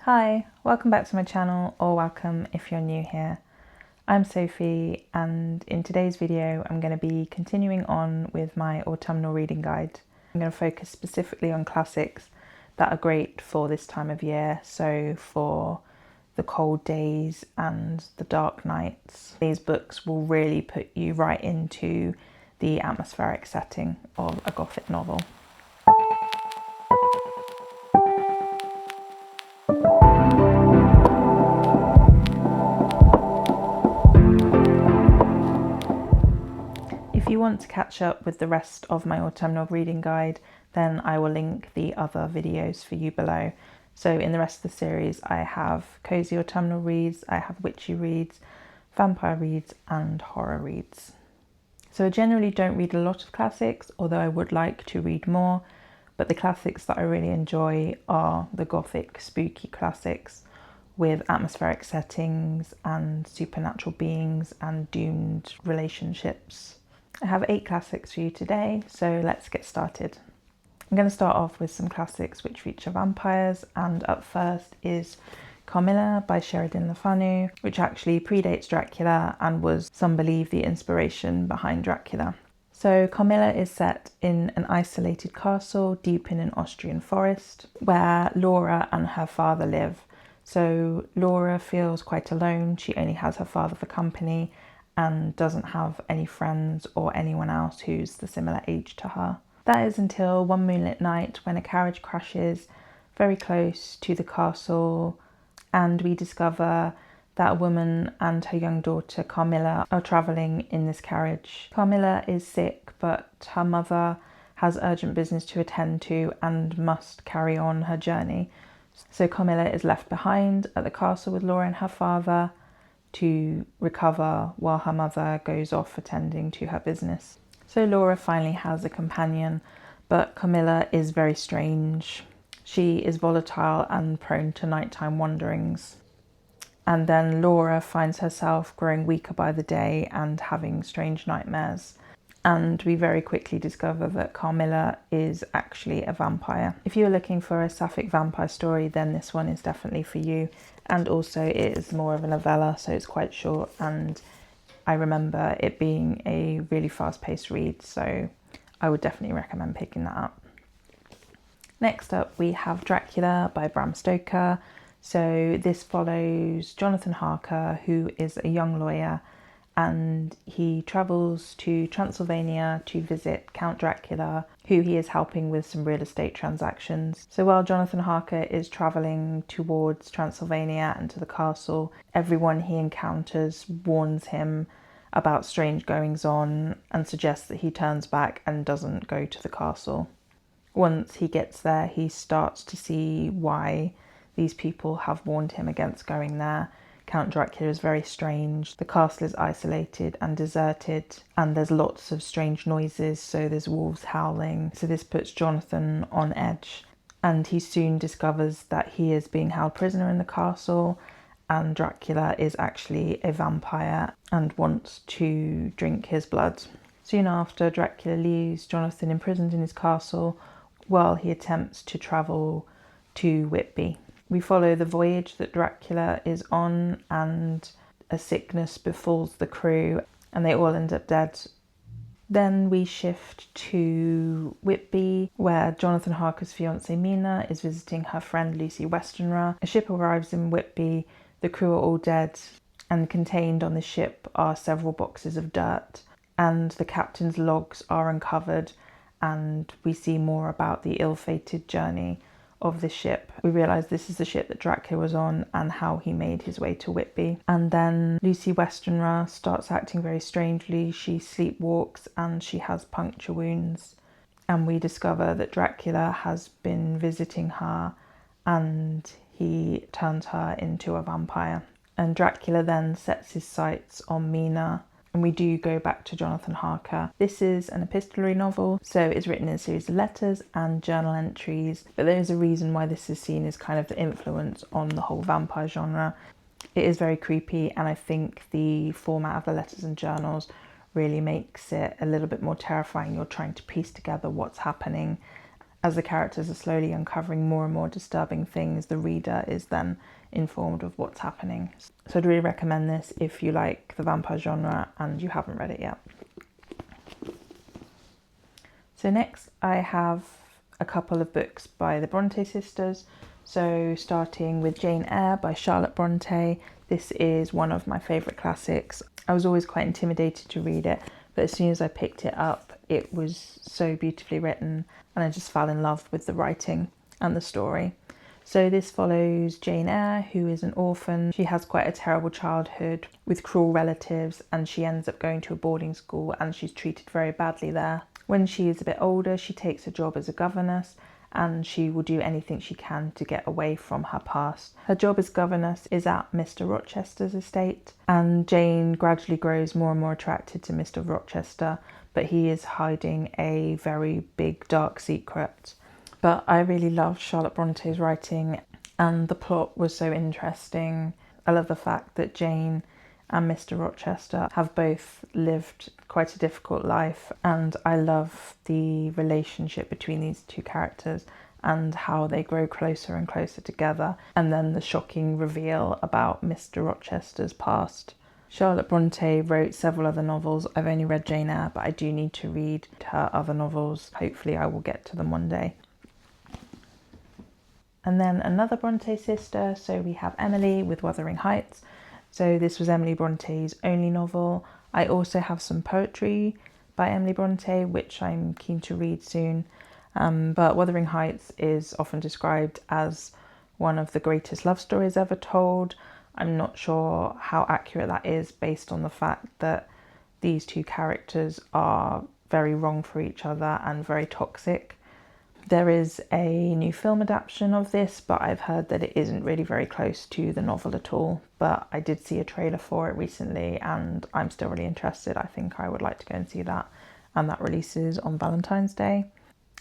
Hi, welcome back to my channel, or welcome if you're new here. I'm Sophie, and in today's video I'm going to be continuing on with my autumnal reading guide. I'm going to focus specifically on classics that are great for this time of year, so for the cold days and the dark nights. These books will really put you right into the atmospheric setting of a Gothic novel. If you want to catch up with the rest of my autumnal reading guide, then I will link the other videos for you below. So in the rest of the series I have cozy autumnal reads, I have witchy reads, vampire reads and horror reads. So I generally don't read a lot of classics, although I would like to read more, but the classics that I really enjoy are the Gothic spooky classics with atmospheric settings and supernatural beings and doomed relationships. I have 8 classics for you today, so let's get started. I'm going to start off with some classics which feature vampires, and up first is Carmilla by Sheridan Le Fanu, which actually predates Dracula and was, some believe, the inspiration behind Dracula. So Carmilla is set in an isolated castle deep in an Austrian forest where Laura and her father live. So Laura feels quite alone, she only has her father for company and doesn't have any friends or anyone else who's the similar age to her. That is until one moonlit night when a carriage crashes very close to the castle, and we discover that a woman and her young daughter Carmilla are travelling in this carriage. Carmilla is sick, but her mother has urgent business to attend to and must carry on her journey. So Carmilla is left behind at the castle with Laura and her father to recover while her mother goes off attending to her business. So Laura finally has a companion, but Carmilla is very strange. She is volatile and prone to nighttime wanderings. And then Laura finds herself growing weaker by the day and having strange nightmares. And we very quickly discover that Carmilla is actually a vampire. If you're looking for a sapphic vampire story, then this one is definitely for you. And also it is more of a novella, so it's quite short, and I remember it being a really fast-paced read, so I would definitely recommend picking that up. Next up we have Dracula by Bram Stoker. So this follows Jonathan Harker, who is a young lawyer, and he travels to Transylvania to visit Count Dracula, who he is helping with some real estate transactions. So while Jonathan Harker is travelling towards Transylvania and to the castle, everyone he encounters warns him about strange goings on and suggests that he turns back and doesn't go to the castle. Once he gets there, he starts to see why these people have warned him against going there. Count Dracula is very strange. The castle is isolated and deserted, and there's lots of strange noises, so there's wolves howling. So this puts Jonathan on edge, and he soon discovers that he is being held prisoner in the castle, and Dracula is actually a vampire and wants to drink his blood. Soon after, Dracula leaves Jonathan imprisoned in his castle while he attempts to travel to Whitby. We follow the voyage that Dracula is on, and a sickness befalls the crew and they all end up dead. Then we shift to Whitby, where Jonathan Harker's fiancée Mina is visiting her friend Lucy Westenra. A ship arrives in Whitby, the crew are all dead, and contained on the ship are several boxes of dirt, and the captain's logs are uncovered, and we see more about the ill-fated journey of the ship. We realise this is the ship that Dracula was on and how he made his way to Whitby. And then Lucy Westenra starts acting very strangely. She sleepwalks and she has puncture wounds. And we discover that Dracula has been visiting her and he turns her into a vampire. And Dracula then sets his sights on Mina. And we do go back to Jonathan Harker. This is an epistolary novel, so it's written in a series of letters and journal entries, but there is a reason why this is seen as kind of the influence on the whole vampire genre. It is very creepy, and I think the format of the letters and journals really makes it a little bit more terrifying. You're trying to piece together what's happening as the characters are slowly uncovering more and more disturbing things, the reader is then informed of what's happening. So I'd really recommend this if you like the vampire genre and you haven't read it yet. So next I have a couple of books by the Bronte sisters. So starting with Jane Eyre by Charlotte Brönte. This is one of my favourite classics. I was always quite intimidated to read it, but as soon as I picked it up, it was so beautifully written and I just fell in love with the writing and the story. So this follows Jane Eyre, who is an orphan. She has quite a terrible childhood with cruel relatives and she ends up going to a boarding school and she's treated very badly there. When she is a bit older, she takes a job as a governess and she will do anything she can to get away from her past. Her job as governess is at Mr. Rochester's estate, and Jane gradually grows more and more attracted to Mr. Rochester, but he is hiding a very big dark secret. But I really loved Charlotte Bronte's writing and the plot was so interesting. I love the fact that Jane and Mr. Rochester have both lived quite a difficult life, and I love the relationship between these two characters and how they grow closer and closer together, and then the shocking reveal about Mr. Rochester's past. Charlotte Brönte wrote several other novels. I've only read Jane Eyre, but I do need to read her other novels. Hopefully I will get to them one day. And then another Bronte sister, so we have Emily with Wuthering Heights. So this was Emily Bronte's only novel. I also have some poetry by Emily Brönte, which I'm keen to read soon. But Wuthering Heights is often described as one of the greatest love stories ever told. I'm not sure how accurate that is based on the fact that these two characters are very wrong for each other and very toxic. There is a new film adaptation of this, but I've heard that it isn't really very close to the novel at all. But I did see a trailer for it recently and I'm still really interested. I think I would like to go and see that, and that releases on Valentine's Day.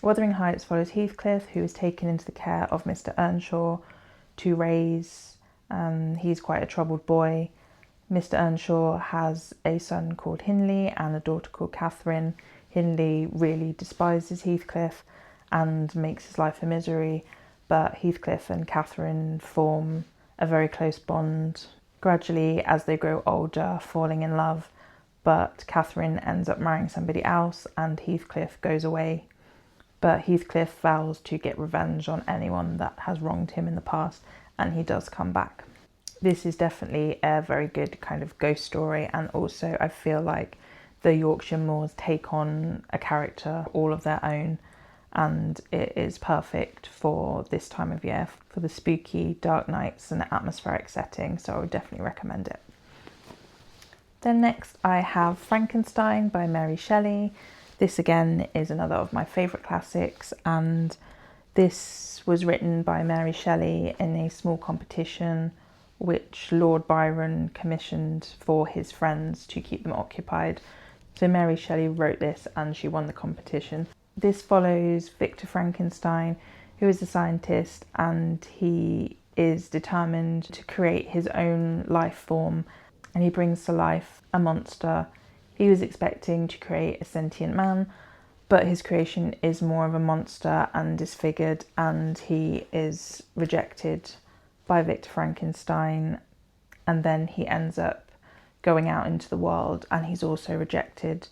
Wuthering Heights follows Heathcliff, who is taken into the care of Mr. Earnshaw to raise. He's quite a troubled boy. Mr. Earnshaw has a son called Hindley and a daughter called Catherine. Hindley really despises Heathcliff and makes his life a misery, but Heathcliff and Catherine form a very close bond, gradually as they grow older, falling in love, but Catherine ends up marrying somebody else and Heathcliff goes away. But Heathcliff vows to get revenge on anyone that has wronged him in the past, and he does come back. This is definitely a very good kind of ghost story, and also I feel like the Yorkshire Moors take on a character all of their own, and it is perfect for this time of year, for the spooky dark nights and atmospheric setting, so I would definitely recommend it. Then next I have Frankenstein by Mary Shelley. This again is another of my favourite classics, and this was written by Mary Shelley in a small competition which Lord Byron commissioned for his friends to keep them occupied. So Mary Shelley wrote this and she won the competition. This follows Victor Frankenstein, who is a scientist, and he is determined to create his own life form, and he brings to life a monster. He was expecting to create a sentient man, but his creation is more of a monster and disfigured, and he is rejected by Victor Frankenstein, and then he ends up going out into the world, and he's also rejected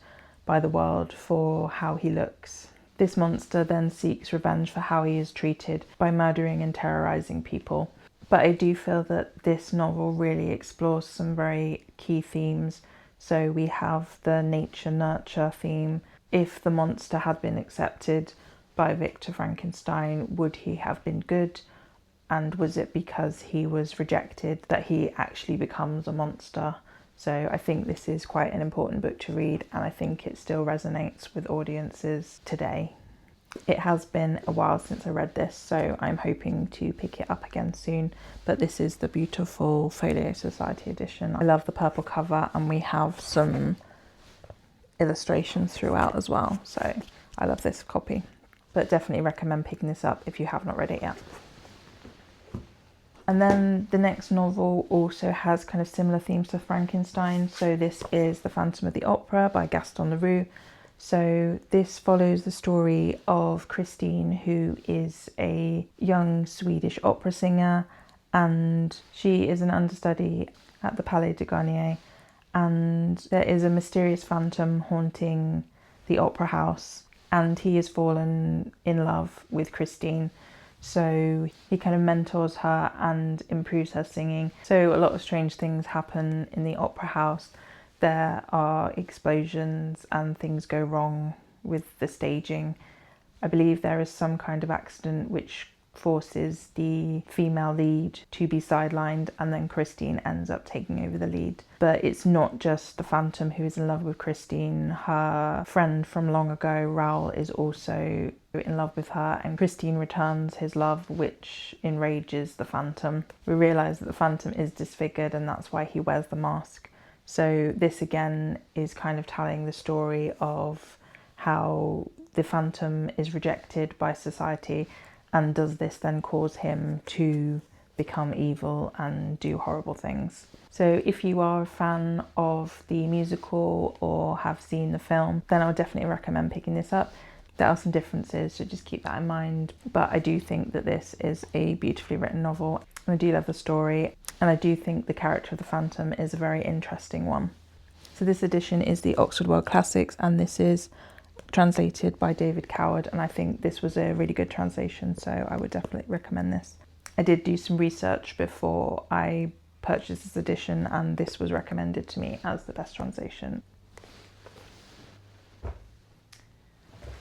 by the world for how he looks. This monster then seeks revenge for how he is treated by murdering and terrorizing people. But I do feel that this novel really explores some very key themes. So we have the nature-nurture theme. If the monster had been accepted by Victor Frankenstein, would he have been good? And was it because he was rejected that he actually becomes a monster? So I think this is quite an important book to read, and I think it still resonates with audiences today. It has been a while since I read this, so I'm hoping to pick it up again soon, but this is the beautiful Folio Society edition. I love the purple cover, and we have some illustrations throughout as well, so I love this copy. But definitely recommend picking this up if you have not read it yet. And then the next novel also has kind of similar themes to Frankenstein. So this is The Phantom of the Opera by Gaston Leroux. So this follows the story of Christine, who is a young Swedish opera singer, and she is an understudy at the Palais de Garnier, and there is a mysterious phantom haunting the opera house, and he has fallen in love with Christine. So he kind of mentors her and improves her singing. So a lot of strange things happen in the opera house. There are explosions and things go wrong with the staging. I believe there is some kind of accident which forces the female lead to be sidelined, and then Christine ends up taking over the lead. But it's not just the phantom who is in love with Christine. Her friend from long ago, Raoul, is also in love with her, and Christine returns his love, which enrages the phantom. We realise that the phantom is disfigured, and that's why he wears the mask. So this again is kind of telling the story of how the phantom is rejected by society, and does this then cause him to become evil and do horrible things. So if you are a fan of the musical or have seen the film, then I would definitely recommend picking this up. There are some differences, so just keep that in mind. But I do think that this is a beautifully written novel. I do love the story, and I do think the character of the Phantom is a very interesting one. So this edition is the Oxford World Classics, and this is translated by David Coward, and I think this was a really good translation, so I would definitely recommend this. I did do some research before I purchased this edition, and this was recommended to me as the best translation.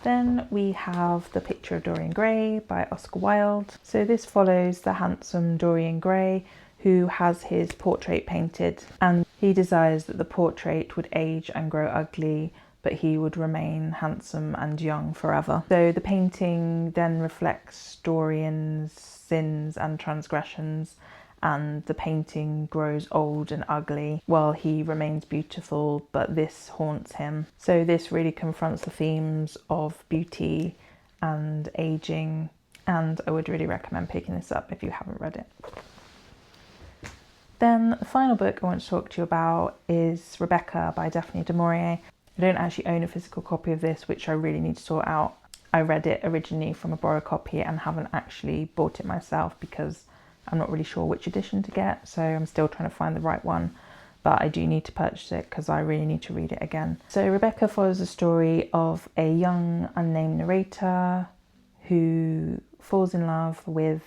Then we have The Picture of Dorian Gray by Oscar Wilde. So this follows the handsome Dorian Gray, who has his portrait painted, and he desires that the portrait would age and grow ugly, but he would remain handsome and young forever. So the painting then reflects Dorian's sins and transgressions, and the painting grows old and ugly while he remains beautiful, but this haunts him. So this really confronts the themes of beauty and aging, and I would really recommend picking this up if you haven't read it. Then the final book I want to talk to you about is Rebecca by Daphne Du Maurier. I don't actually own a physical copy of this, which I really need to sort out. I read it originally from a borrowed copy and haven't actually bought it myself because I'm not really sure which edition to get, so I'm still trying to find the right one, but I do need to purchase it because I really need to read it again. So Rebecca follows the story of a young unnamed narrator who falls in love with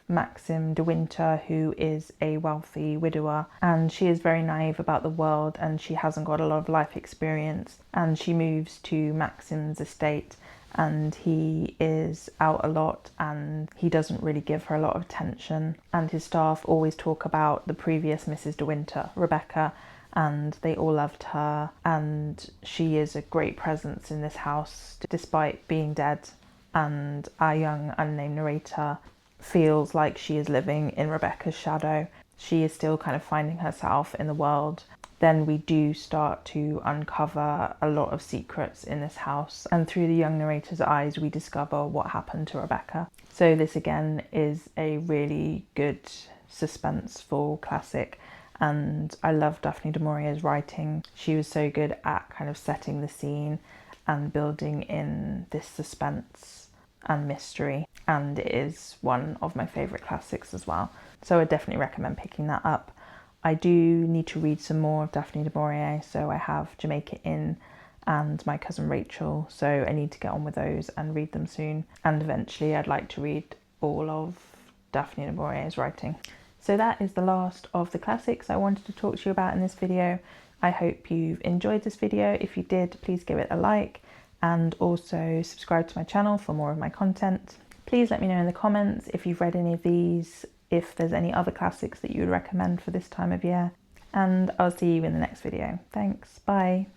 Maxim de Winter, who is a wealthy widower, and she is very naive about the world and she hasn't got a lot of life experience, and she moves to Maxim's estate, and he is out a lot and he doesn't really give her a lot of attention, and his staff always talk about the previous Mrs. de Winter, Rebecca, and they all loved her, and she is a great presence in this house despite being dead, and our young unnamed narrator feels like she is living in Rebecca's shadow. She is still kind of finding herself in the world. Then we do start to uncover a lot of secrets in this house, and through the young narrator's eyes we discover what happened to Rebecca. So this again is a really good suspenseful classic, and I love Daphne Du Maurier's writing. She was so good at kind of setting the scene and building in this suspense and mystery, and it is one of my favourite classics as well, so I definitely recommend picking that up. I do need to read some more of Daphne Du Maurier, so I have Jamaica Inn and My Cousin Rachel, so I need to get on with those and read them soon, and eventually I'd like to read all of Daphne Du Maurier's writing. So that is the last of the classics I wanted to talk to you about in this video. I hope you've enjoyed this video. If you did, please give it a like, and also subscribe to my channel for more of my content. Please let me know in the comments if you've read any of these, if there's any other classics that you would recommend for this time of year, and I'll see you in the next video. Thanks, bye.